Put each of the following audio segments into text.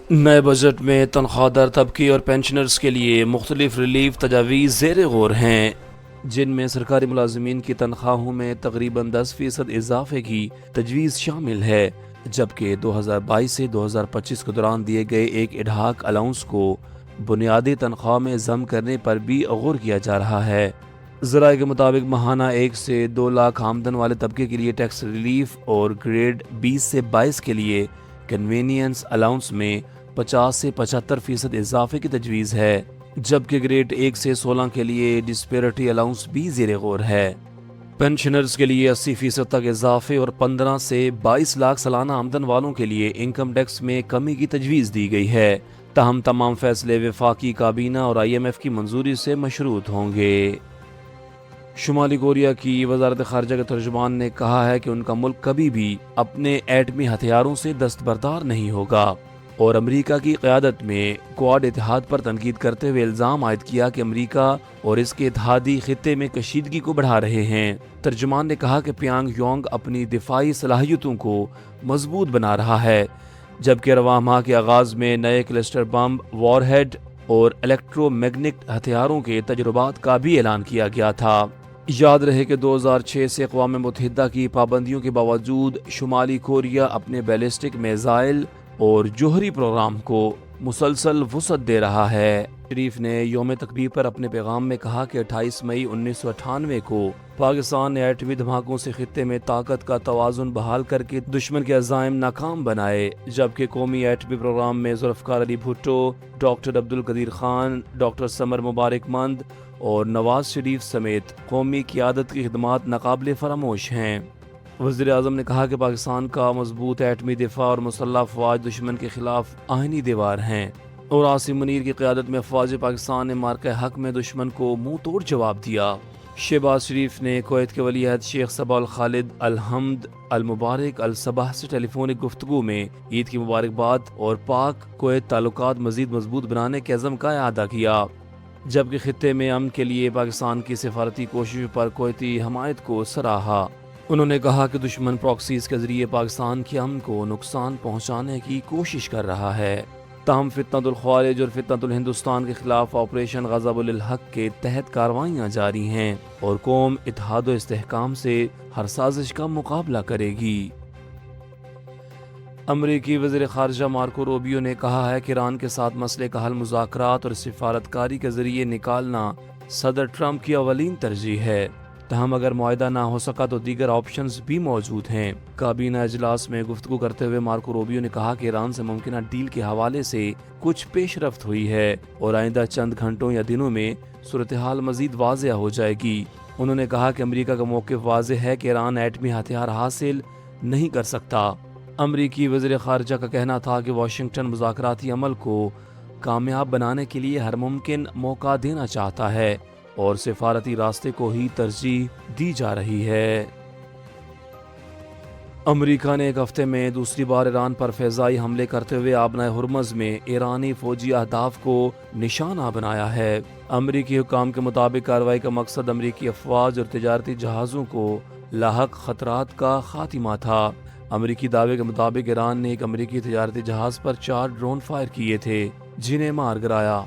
نئے بجٹ میں تنخواہ طبقے اور پینشنرز کے لیے مختلف ریلیف تجاویز زیر غور ہیں، جن میں سرکاری ملازمین کی تنخواہوں میں تقریباً 10% اضافے کی تجویز شامل ہے، جبکہ 2022 سے 2025 کے دوران دیے گئے ایک ایڈہاک الاؤنس کو بنیادی تنخواہ میں ضم کرنے پر بھی غور کیا جا رہا ہے۔ ذرائع کے مطابق ماہانہ 1 سے 2 لاکھ آمدن والے طبقے کے لیے ٹیکس ریلیف اور گریڈ 20 سے 22 کے لیے کنوینئنس الاؤنس میں 50 سے 75% اضافے کی تجویز ہے، جبکہ گریڈ 1 سے 16 کے لیے ڈسپیرٹی الاؤنس بھی زیر غور ہے۔ پینشنرز کے لیے 80% تک اضافے اور 15 سے 22 لاکھ سالانہ آمدن والوں کے لیے انکم ٹیکس میں کمی کی تجویز دی گئی ہے، تاہم تمام فیصلے وفاقی کابینہ اور IMF کی منظوری سے مشروط ہوں گے۔ شمالی کوریا کی وزارت خارجہ کے ترجمان نے کہا ہے کہ ان کا ملک کبھی بھی اپنے ایٹمی ہتھیاروں سے دستبردار نہیں ہوگا، اور امریکہ کی قیادت میں کوآڈ اتحاد پر تنقید کرتے ہوئے الزام عائد کیا کہ امریکہ اور اس کے اتحادی خطے میں کشیدگی کو بڑھا رہے ہیں۔ ترجمان نے کہا کہ پیانگ یونگ اپنی دفاعی صلاحیتوں کو مضبوط بنا رہا ہے، جبکہ رواں ماہ کے آغاز میں نئے کلسٹر بم، وار ہیڈ اور الیکٹرو میگنیٹک ہتھیاروں کے تجربات کا بھی اعلان کیا گیا تھا۔ یاد رہے کہ 2006 سے اقوام متحدہ کی پابندیوں کے باوجود شمالی کوریا اپنے بیلسٹک میزائل اور جوہری پروگرام کو مسلسل وسعت دے رہا ہے۔ شریف نے یوم تقبیر پر اپنے پیغام میں کہا کہ 28 مئی 1998 کو پاکستان نے ایٹمی دھماکوں سے خطے میں طاقت کا توازن بحال کر کے دشمن کے عزائم ناکام بنائے، جبکہ قومی ایٹمی پروگرام میں ذوالفقار علی بھٹو، ڈاکٹر عبدالقدیر خان، ڈاکٹر سمر مبارک مند اور نواز شریف سمیت قومی قیادت کی خدمات ناقابل فراموش ہیں۔ وزیر اعظم نے کہا کہ پاکستان کا مضبوط ایٹمی دفاع اور مسلح افواج دشمن کے خلاف آئینی دیوار ہیں، اور عاصم منیر کی قیادت میں افواج پاکستان نے مارکہ حق میں دشمن کو منہ توڑ جواب دیا۔ شہباز شریف نے کویت کے ولی عہد شیخ صبا الخالد الحمد المبارک الصباح سے ٹیلی فونک گفتگو میں عید کی مبارکباد اور پاک کویت تعلقات مزید مضبوط بنانے کے عزم کا اعادہ کیا، جبکہ خطے میں امن کے لیے پاکستان کی سفارتی کوششوں پر کویتی حمایت کو سراہا۔ انہوں نے کہا کہ دشمن پراکسیز کے ذریعے پاکستان کے امن کو نقصان پہنچانے کی کوشش کر رہا ہے، تاہم فتنۃ الخوارج اور فتنۃ الہندوستان کے خلاف آپریشن غضب للحق کے تحت کارروائیاں جاری ہیں، اور قوم اتحاد و استحکام سے ہر سازش کا مقابلہ کرے گی۔ امریکی وزیر خارجہ مارکو روبیو نے کہا ہے کہ ایران کے ساتھ مسئلے کا حل مذاکرات اور سفارتکاری کے ذریعے نکالنا صدر ٹرمپ کی اولین ترجیح ہے، تاہم اگر معاہدہ نہ ہو سکا تو دیگر آپشنز بھی موجود ہیں۔ کابینہ اجلاس میں گفتگو کرتے ہوئے مارکو روبیو نے کہا کہ ایران سے ممکنہ ڈیل کے حوالے سے کچھ پیش رفت ہوئی ہے، اور آئندہ چند گھنٹوں یا دنوں میں صورتحال مزید واضح ہو جائے گی۔ انہوں نے کہا کہ امریکہ کا موقف واضح ہے کہ ایران ایٹمی ہتھیار حاصل نہیں کر سکتا۔ امریکی وزیر خارجہ کا کہنا تھا کہ واشنگٹن مذاکراتی عمل کو کامیاب بنانے کے لیے ہر ممکن موقع دینا چاہتا ہے، اور سفارتی راستے کو ہی ترجیح دی جا رہی ہے۔ امریکہ نے ایک ہفتے میں دوسری بار ایران پر فضائی حملے کرتے ہوئے آبنائے ہرمز میں ایرانی فوجی اہداف کو نشانہ بنایا ہے۔ امریکی حکام کے مطابق کارروائی کا مقصد امریکی افواج اور تجارتی جہازوں کو لاحق خطرات کا خاتمہ تھا۔ امریکی دعوے کے مطابق ایران نے ایک امریکی تجارتی جہاز پر 4 ڈرون فائر کیے تھے، جنہیں مار گرایا۔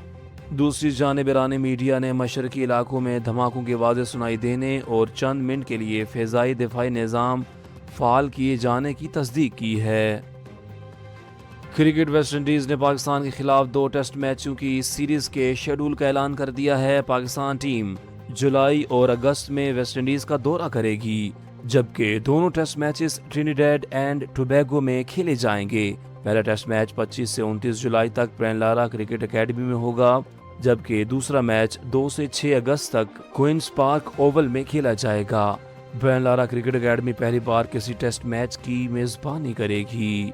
دوسری جانب ایرانی میڈیا نے مشرقی علاقوں میں دھماکوں کی آوازیں سنائی دینے اور چند منٹ کے لیے فضائی دفاعی نظام فعال کیے جانے کی تصدیق کی ہے۔ کرکٹ ویسٹ انڈیز نے پاکستان کے خلاف 2 ٹیسٹ میچوں کی سیریز کے شیڈول کا اعلان کر دیا ہے۔ پاکستان ٹیم جولائی اور اگست میں ویسٹ انڈیز کا دورہ کرے گی، جبکہ دونوں ٹیسٹ میچز ٹرینیڈیڈ اینڈ ٹوبیگو میں کھیلے جائیں گے۔ پہلا ٹیسٹ میچ 25 سے 29 جولائی تک برین لارا کرکٹ اکیڈمی میں ہوگا، جبکہ دوسرا میچ 2 سے 6 اگست تک کوئنز پارک اوول میں کھیلا جائے گا۔ برین لارا کرکٹ اکیڈمی پہلی بار کسی ٹیسٹ میچ کی میزبانی کرے گی۔